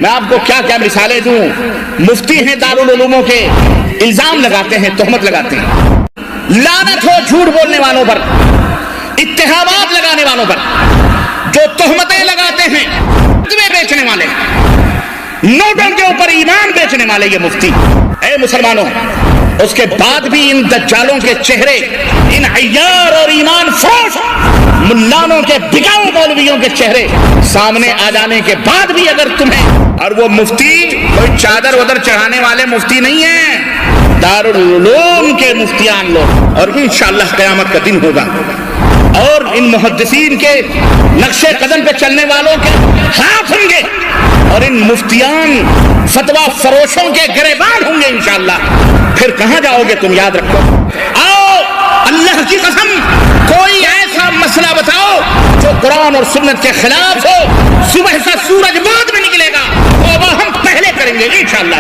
میں آپ کو کیا کیا مثالیں دوں. مفتی ہیں دارالعلوموں کے، الزام لگاتے ہیں، تہمت لگاتے ہیں. لعنت ہو جھوٹ بولنے والوں پر، اتہامات لگانے والوں پر، جو تہمتیں لگاتے ہیں. بیچنے والے، نوٹوں کے اوپر ایمان بیچنے والے یہ مفتی. اے مسلمانوں، اس کے بعد بھی ان دجالوں کے چہرے، ان عیار اور ایمان فروش ملانوں کے بکاؤ مولویوں کے چہرے سامنے آ جانے کے بعد بھی اگر تمہیں، اور وہ مفتی کوئی چادر ودر چڑھانے والے مفتی نہیں ہیں، دارالعلوم کے مفتیان لوگ، اور انشاءاللہ قیامت کا دن ہوگا اور ان محدثین کے نقش قدم پہ چلنے والوں کے ہاتھ ہوں گے اور ان مفتیان فتویٰ فروشوں کے گریبان ہوں گے انشاءاللہ. پھر کہاں جاؤ گے تم؟ یاد رکھو. آؤ اللہ کی قسم کوئی ایسا مسئلہ بتاؤ جو قرآن اور سنت کے خلاف ہو. صبح کا سورج بعد میں نکلے گا، وہ ہم پہلے کریں گے انشاءاللہ.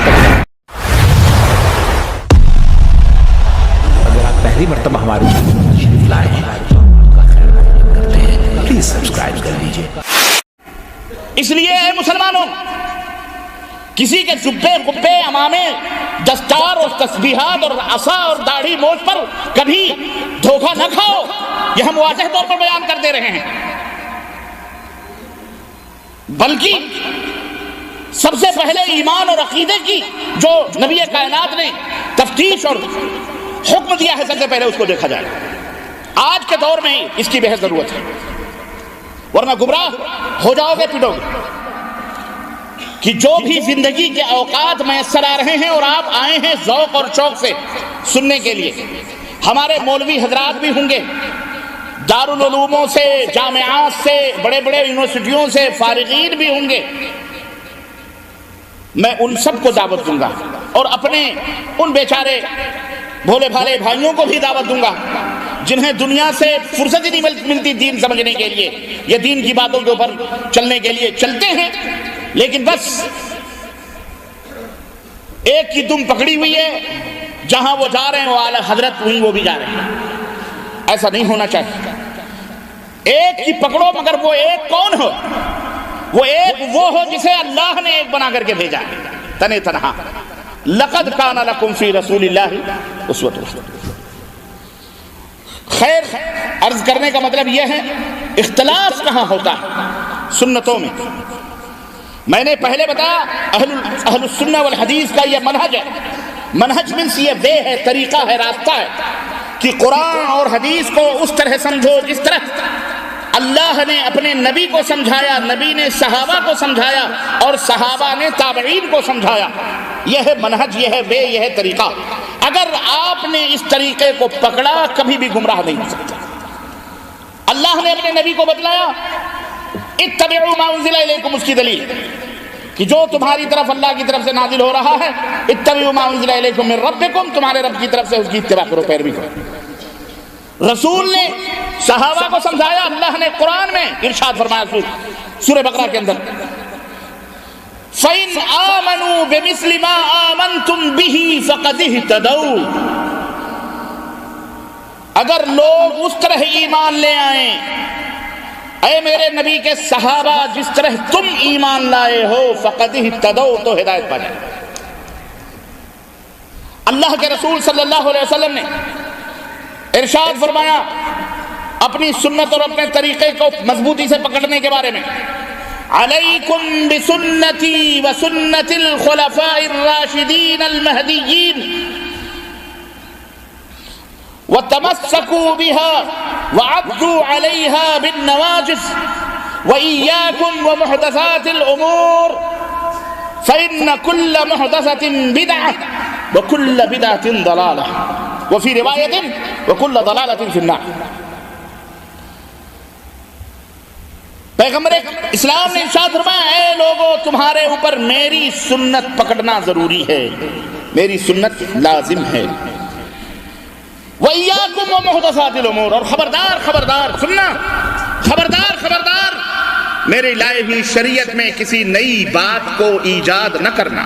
اگر آپ پہلی مرتبہ ہماری چینل شریف لائے ہیں، پلیز سبسکرائب کر لیجئے. اس لیے اے مسلمانوں، کسی کے جبے قبے امامے دستار اور تسبیحات اور عصا اور داڑھی موچ پر کبھی دھوکہ نہ کھاؤ. یہ ہم واضح طور پر بیان کر دے رہے ہیں. بلکہ سب سے پہلے ایمان اور عقیدے کی جو نبی کائنات نے تفتیش اور حکم دیا ہے، سب سے پہلے اس کو دیکھا جائے. آج کے دور میں اس کی بہت ضرورت ہے، ورنہ گمراہ ہو جاؤ گے، پٹو گے. کہ جو بھی زندگی کے اوقات میسر آ رہے ہیں اور آپ آئے ہیں ذوق اور شوق سے سننے کے لیے، ہمارے مولوی حضرات بھی ہوں گے، دارالعلوموں سے، جامعات سے، بڑے بڑے یونیورسٹیوں سے فارغین بھی ہوں گے. میں ان سب کو دعوت دوں گا اور اپنے ان بیچارے بھولے بھالے بھائیوں کو بھی دعوت دوں گا جنہیں دنیا سے فرصت ہی نہیں ملتی دین سمجھنے کے لیے یا دین کی باتوں کے اوپر چلنے کے لیے. چلتے ہیں لیکن بس ایک کی دم پکڑی ہوئی ہے، جہاں وہ جا رہے ہیں وہ اعلی حضرت وہیں وہ بھی جا رہے ہیں. ایسا نہیں ہونا چاہیے. ایک کی پکڑو، مگر وہ ایک کون ہو؟ وہ ایک وہ ہو جسے اللہ نے ایک بنا کر کے بھیجا ہے، تنے تنہا. لقد کان لکم فی رسول اللہ اسوۃ. خیر، عرض کرنے کا مطلب یہ ہے اختلاف کہاں ہوتا ہے؟ سنتوں میں. میں نے پہلے بتایا اہل السنہ والحدیث کا یہ منہج ہے. منہج منس یہ وے ہے، طریقہ ہے، راستہ ہے کہ قرآن اور حدیث کو اس طرح سمجھو جس طرح اللہ نے اپنے نبی کو سمجھایا، نبی نے صحابہ کو سمجھایا اور صحابہ نے تابعین کو سمجھایا. یہ ہے منہج، یہ ہے وے، یہ ہے طریقہ. اگر آپ نے اس طریقے کو پکڑا کبھی بھی گمراہ نہیں ہو سکتے. اللہ نے اپنے نبی کو بتلایا اتبعوا ما انزل الیکم، اس کی دلیل کہ جو تمہاری طرف اللہ کی طرف سے نازل ہو رہا ہے، اتبعوا ما انزل الیکم من ربکم، تمہارے رب کی طرف سے اس کی اتباع کرو، پیروی کرو. رسول نے صحابہ کو سمجھایا، اللہ نے قرآن میں ارشاد فرمایا سورہ بقرہ کے اندر فَإِنْ آمَنُوا بِمِثْلِ مَا آمَنْتُمْ بِهِ فَقَدِ اهْتَدَوْا. اگر لوگ اس طرح ایمان لے آئیں اے میرے نبی کے صحابہ جس طرح تم ایمان لائے ہو، فَقَدِ اهْتَدَوْا، تو ہدایت پا جائے. اللہ کے رسول صلی اللہ علیہ وسلم نے ارشاد فرمایا اپنی سنت اور اپنے طریقے کو مضبوطی سے پکڑنے کے بارے میں، علیکم بسنتی وسنت الخلفاء الراشدین المہدیین وتمسکوا بها وعضوا علیہا بالنواجذ وإیاکم ومحدثات الامور فإن كل محدثة بدعة وكل بدعة ضلالة وفي رواية وكل ضلالة في النار. پیغمبر اسلام نے ارشاد فرمایا اے لوگو تمہارے اوپر میری سنت پکڑنا ضروری ہے، میری سنت لازم ہے. وَإِيَّاكُمْ وَمُحْدَثَاتِ الْأُمُورِ، اور خبردار خبردار سننا، خبردار خبردار میرے لائے ہوئی شریعت میں کسی نئی بات کو ایجاد نہ کرنا.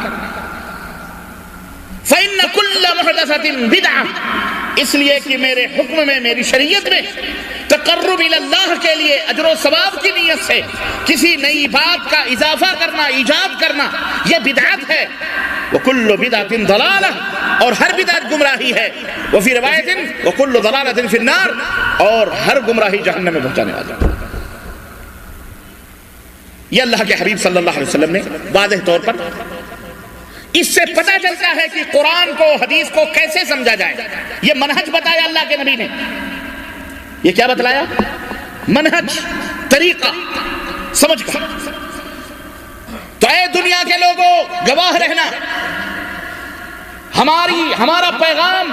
فَإِنَّ كُلَّ مُحْدَثَةٍ بِدْعَةٍ، اس لیے کہ میرے حکم میں، میری شریعت میں تقرب اللہ کے لیے اجر و ثواب کی نیت سے کسی نئی بات کا اضافہ کرنا، ایجاد کرنا، یہ بدعت ہے۔ وَكُلُّ بِدْعَةٍ ضَلَالَةٍ، اور ہر بدعت گمراہی ہے۔ وفی روایت وَكُلُّ ضَلَالَةٍ فِي النَّارِ، اور ہر گمراہی جہنم میں پہنچانے والی۔ یہ اللہ کے حبیب صلی اللہ علیہ وسلم نے واضح طور پر، اس سے پتہ چلتا ہے کہ قرآن کو، حدیث کو کیسے سمجھا جائے۔ یہ منہج بتایا اللہ کے نبی نے۔ یہ کیا بتلایا؟ منہج، طریقہ، سمجھ کر۔ تو اے دنیا کے لوگوں، گواہ رہنا، ہمارا پیغام،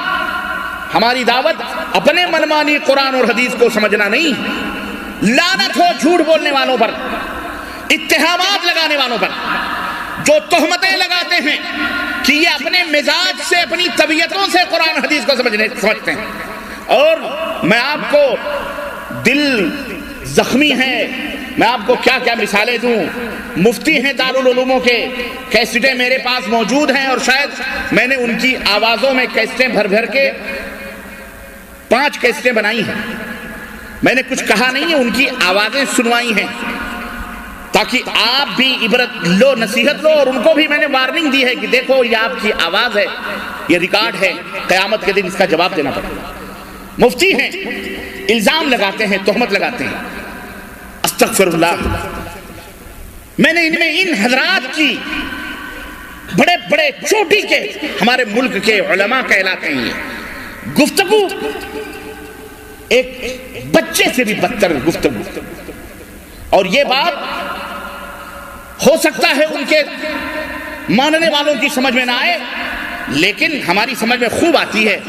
ہماری دعوت اپنے منمانی قرآن اور حدیث کو سمجھنا نہیں۔ لعنت ہو جھوٹ بولنے والوں پر، اتہامات لگانے والوں پر، جو تہمتیں لگاتے ہیں کہ یہ اپنے مزاج سے، اپنی طبیعتوں سے قرآن حدیث کو سمجھتے ہیں۔ اور میں آپ کو، دل زخمی ہے، میں آپ کو کیا کیا مثالیں دوں۔ مفتی ہیں دارالعلوموں کے، کیسٹیں میرے پاس موجود ہیں، اور شاید میں نے ان کی آوازوں میں کیسٹیں بھر بھر کے 5 کیسٹیں بنائی ہیں۔ میں نے کچھ کہا نہیں ہے، ان کی آوازیں سنوائی ہیں، تاکہ آپ بھی عبرت لو، نصیحت لو۔ اور ان کو بھی میں نے وارننگ دی ہے کہ دیکھو یہ آپ کی آواز ہے، یہ ریکارڈ ہے، قیامت کے دن اس کا جواب دینا پڑے گا۔ مفتی ہیں، الزام لگاتے ہیں، تہمت لگاتے ہیں، استغفر اللہ۔ میں نے ان حضرات کی بڑے بڑے چوٹی کے، ہمارے ملک کے علماء کہلاتے ہیں، گفتگو ایک بچے سے بھی بدتر گفتگو۔ اور یہ بات ہو سکتا ہے ان کے ماننے والوں کی سمجھ میں نہ آئے، لیکن ہماری سمجھ میں خوب آتی ہے،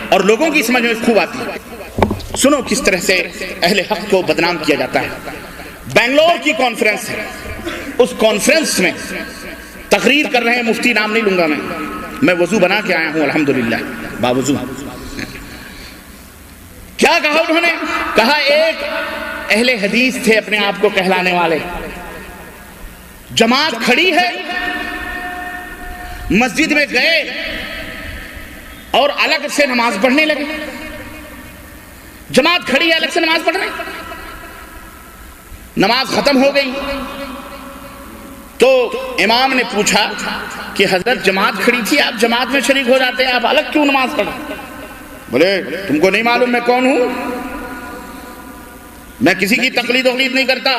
اور لوگوں کی سمجھ میں خوب آتی ہے۔ سنو کس طرح سے اہل حق کو بدنام کیا جاتا ہے۔ بنگلور کی کانفرنس ہے، اس کانفرنس میں تقریر کر رہے ہیں، مفتی نام نہیں لوں گا میں وضو بنا کے آیا ہوں الحمدللہ باوضو۔ کیا کہا انہوں نے؟ کہا ایک اہل حدیث تھے اپنے آپ کو کہلانے والے، جماعت کھڑی ہے، مسجد میں گئے اور الگ سے نماز پڑھنے لگے۔ جماعت کھڑی ہے، الگ سے نماز پڑھ رہے ہیں، نماز ختم ہو گئی تو امام نے پوچھا کہ حضرت جماعت کھڑی تھی، آپ جماعت میں شریک ہو جاتے ہیں، آپ الگ کیوں نماز پڑھیں؟ بولے تم کو نہیں معلوم میں کون ہوں؟ میں کسی کی تقلید وقلید نہیں کرتا،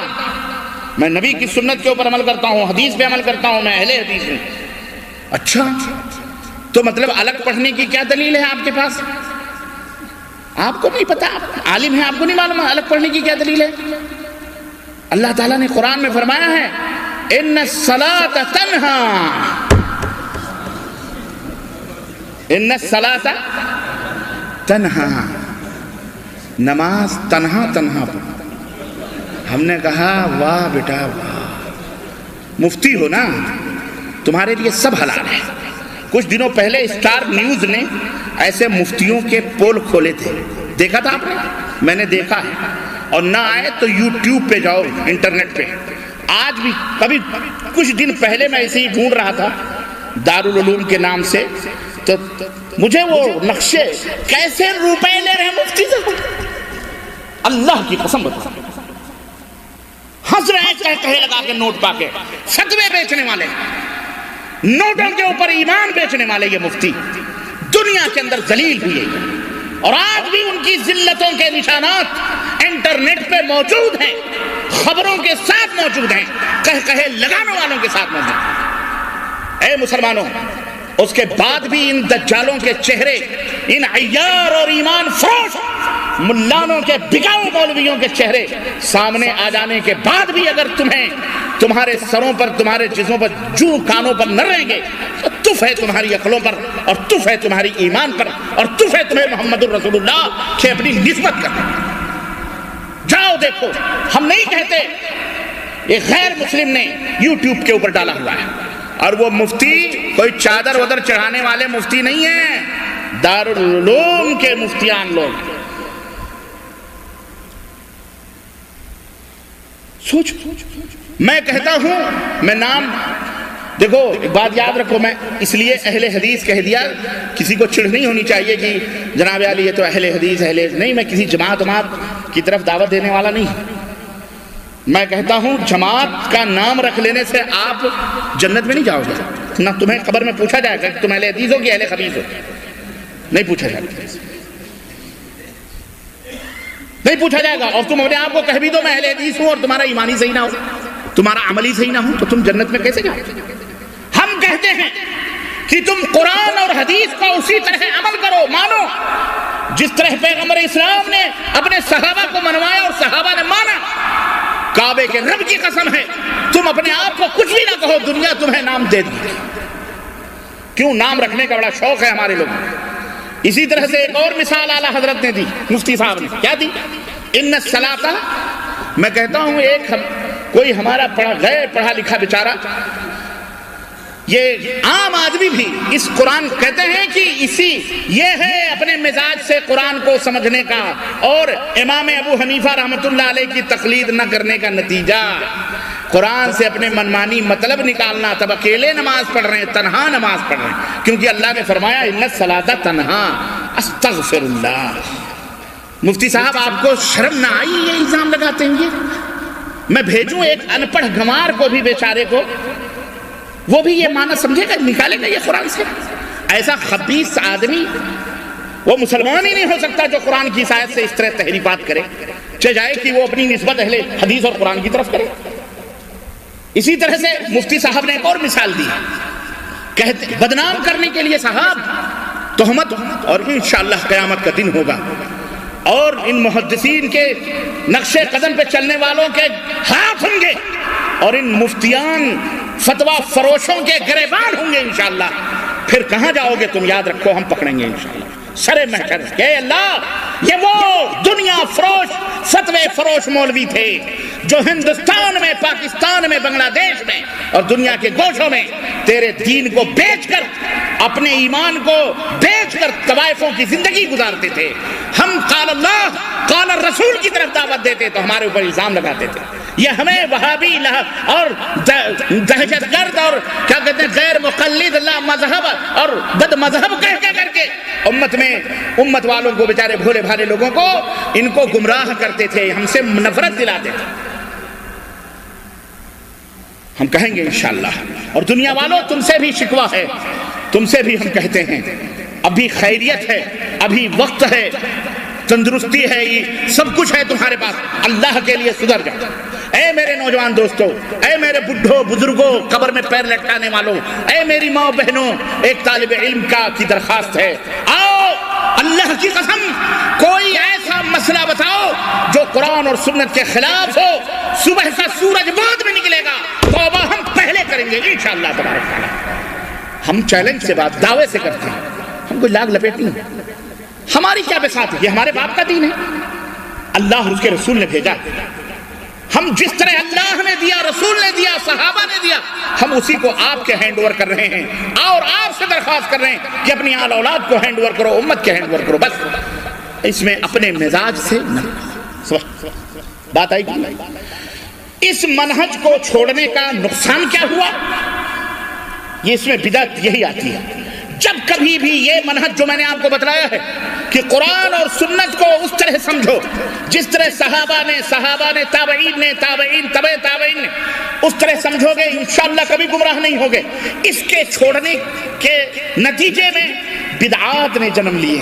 میں نبی کی سنت کے اوپر عمل کرتا ہوں، حدیث پہ عمل کرتا ہوں، میں اہل حدیث ہوں۔ اچھا تو مطلب الگ پڑھنے کی کیا دلیل ہے آپ کے پاس؟ آپ کو نہیں پتا، آپ عالم ہیں، آپ کو نہیں معلوم الگ پڑھنے کی کیا دلیل ہے؟ اللہ تعالیٰ نے قرآن میں فرمایا ہے ان الصلاۃ تنہا، ان الصلاۃ تنہا، نماز تنہا تنہا پڑھو۔ ہم نے کہا واہ بیٹا واہ، مفتی ہو نا، تمہارے لیے سب حلال ہے۔ کچھ دنوں پہلے اسٹار نیوز نے ایسے مفتیوں کے پول کھولے تھے، دیکھا تھا آپ نے؟ میں نے دیکھا ہے، اور نہ آئے تو یوٹیوب پہ جاؤ، انٹرنیٹ پہ۔ آج بھی کبھی کچھ دن پہلے میں ایسے ہی ڈھونڈ رہا تھا دارالعلوم کے نام سے، تو مجھے وہ نقشے، کیسے روپے لے رہے ہیں مفتی سے، اللہ کی قسم بتا، ہنس رہے ہیں کہے لگا کے نوٹ پا کے، فتوے بیچنے والے، نوٹوں کے اوپر ایمان بیچنے والے یہ مفتی دنیا کے اندر ذلیل ہوئے، اور آج بھی ان کی ذلتوں کے نشانات انٹرنیٹ پہ موجود ہیں، خبروں کے ساتھ موجود ہیں، کہے لگانے والوں کے ساتھ موجود ہیں۔ اے مسلمانوں، اس کے بعد بھی ان دجالوں کے چہرے، ان عیار اور ایمان فروش ملانوں کے بکاؤ مولویوں کے چہرے سامنے آ جانے کے بعد بھی اگر تمہارے سروں پر، تمہارے جسموں پر، جو کانوں پر نہ رہیں گے، تو تف ہے تمہاری عقلوں پر، اور تف ہے تمہاری ایمان پر، اور تف ہے تمہیں محمد الرسول اللہ کے اپنی نسبت کرنے۔ جاؤ دیکھو، ہم نہیں کہتے، ایک غیر مسلم نے یوٹیوب کے اوپر ڈالا ہوا ہے، اور وہ مفتی کوئی چادر ودر چڑھانے والے مفتی نہیں ہیں، دارالعلوم کے مفتیان لوگ۔ سوچ، میں کہتا ہوں، میں نام دیکھو ایک بات یاد رکھو، میں اس لیے اہل حدیث کہہ دیا، کسی کو چڑ نہیں ہونی چاہیے کہ جناب علی یہ تو اہل حدیث نہیں، میں کسی جماعت کی طرف دعوت دینے والا نہیں۔ میں کہتا ہوں جماعت کا نام رکھ لینے سے آپ جنت میں نہیں جاؤ گے، نہ تمہیں قبر میں پوچھا جائے گا کہ تم اہل حدیث ہو کہ اہل خبیث ہو، نہیں پوچھا جائے گا، نہیں پوچھا جائے گا۔ اور تم اپنے آپ کو کہہ بھی دو میں اہل حدیث ہوں اور تمہارا ایمانی صحیح نہ ہو، تمہارا عملی صحیح نہ ہو، تو تم جنت میں کیسے جاؤ؟ ہم کہتے ہیں کہ تم قرآن اور حدیث کا اسی طرح عمل کرو، مانو جس طرح پیغمبر اسلام نے اپنے صحابہ کو منوایا اور صحابہ نے مانا۔ کعبے کے رب کی قسم ہے تم اپنے آپ کو کچھ بھی نہ کہو، دنیا تمہیں نام دے دی۔ کیوں؟ نام رکھنے کا بڑا شوق ہے ہمارے لوگوں کو۔ اسی طرح سے ایک اور مثال اعلیٰ حضرت نے دی، مفتی صاحب نے کیا دی؟ ان الصلاۃ، میں کہتا ہوں ایک کوئی ہمارا غیر پڑھا لکھا بیچارہ، یہ عام آدمی بھی اس قرآن کہتے ہیں کہ یہ ہے اپنے مزاج سے قرآن کو سمجھنے کا اور امام ابو حنیفہ رحمۃ اللہ علیہ کی تقلید نہ کرنے کا نتیجہ، قرآن سے اپنے منمانی مطلب نکالنا۔ تب اکیلے نماز پڑھ رہے ہیں، تنہا نماز پڑھ رہے ہیں، کیونکہ اللہ نے فرمایا ان الصلاۃ تنہا استغفر اللہ۔ مفتی صاحب آپ کو شرم نہ آئی یہ الزام لگاتے ہیں؟ میں بھیجوں ایک ان پڑھ گنوار کو بھی بیچارے کو، وہ بھی یہ معنی سمجھے گا، نکالے گا یہ قرآن سے؟ ایسا خبیث آدمی وہ مسلمان ہی نہیں ہو سکتا جو قرآن کی آیت سے اس طرح تحریفات کرے، چاہے جائے کہ وہ اپنی نسبت اہل حدیث اور قرآن کی طرف کرے۔ اسی طرح سے مفتی صاحب نے ایک اور مثال دی، کہتے بدنام کرنے کے لیے صاحب تہمت، اور انشاءاللہ قیامت کا دن ہوگا اور ان محدثین کے نقش قدم پہ چلنے والوں کے ہاتھ ہوں گے اور ان مفتیان فتویٰ فروشوں کے گریبان ہوں گے انشاءاللہ۔ پھر کہاں جاؤ گے تم؟ یاد رکھو ہم پکڑیں گے انشاءاللہ سرے محشر۔ اے اللہ، یہ وہ دنیا فروش فتوے فروش مولوی تھے جو ہندوستان میں، پاکستان میں، بنگلہ دیش میں اور دنیا کے گوشوں میں تیرے دین کو بیچ کر، اپنے ایمان کو بیچ کر طوائفوں کی زندگی گزارتے تھے۔ ہم قال اللہ قال الرسول کی طرف دعوت دیتے تو ہمارے اوپر الزام لگاتے تھے، یہ ہمیں وہابی اور دہشت گرد اور کیا کہتے ہیں غیر مقلد لا مذہب اور بد مذہب کہہ کر کے امت والوں کو، بیچارے بھولے بھالے لوگوں کو ان کو گمراہ کرتے تھے، ہم سے نفرت دلاتے تھے۔ ہم کہیں گے انشاءاللہ، اور دنیا والوں تم سے بھی شکوہ ہے، تم سے بھی ہم کہتے ہیں ابھی خیریت ہے، ابھی وقت ہے، تندرستی ہے، یہ سب کچھ ہے تمہارے پاس، اللہ کے لیے سدھر جاؤ۔ اے میرے نوجوان دوستوں، اے میرے بڈھوں بزرگوں، قبر میں پیر لٹکانے والوں، اے میری ماں بہنوں، ایک طالب علم کی درخواست ہے، آؤ اللہ کی قسم کوئی ایسا مسئلہ بتاؤ جو قرآن اور سنت کے خلاف ہو، صبح کا سورج بعد میں نکلے گا، توبہ ہم پہلے کریں گے انشاءاللہ تبارک تعالیٰ۔ ہم چیلنج سے بات دعوے سے کرتے ہیں، ہم کوئی لاگ لپیٹ نہیں، ہماری کیا بساط ہے، یہ ہمارے باپ کا دین ہے، اللہ اور اس کے رسول نے بھیجا، ہم جس طرح اللہ نے دیا، رسول نے دیا، صحابہ نے دیا، ہم اسی کو آپ کے ہینڈ اوور کر رہے ہیں اور آپ سے درخواست کر رہے ہیں کہ اپنی آل اولاد کو ہینڈ اوور کرو، امت کے ہینڈ اوور کرو، بس اس میں اپنے مزاج سے نہ بات آئی کہ اس منہج کو چھوڑنے کا نقصان کیا ہوا؟ یہ اس میں بدعت یہی آتی ہے، جب کبھی بھی یہ منہج جو میں نے آپ کو بتلایا ہے کہ قرآن اور سنت کو اس طرح سمجھو جس طرح صحابہ نے تابعین نے تبع تابعین نے اس طرح سمجھو گے، انشاءاللہ کبھی گمراہ نہیں ہوگے۔ اس کے چھوڑنے کے نتیجے میں بدعات نے جنم لیے،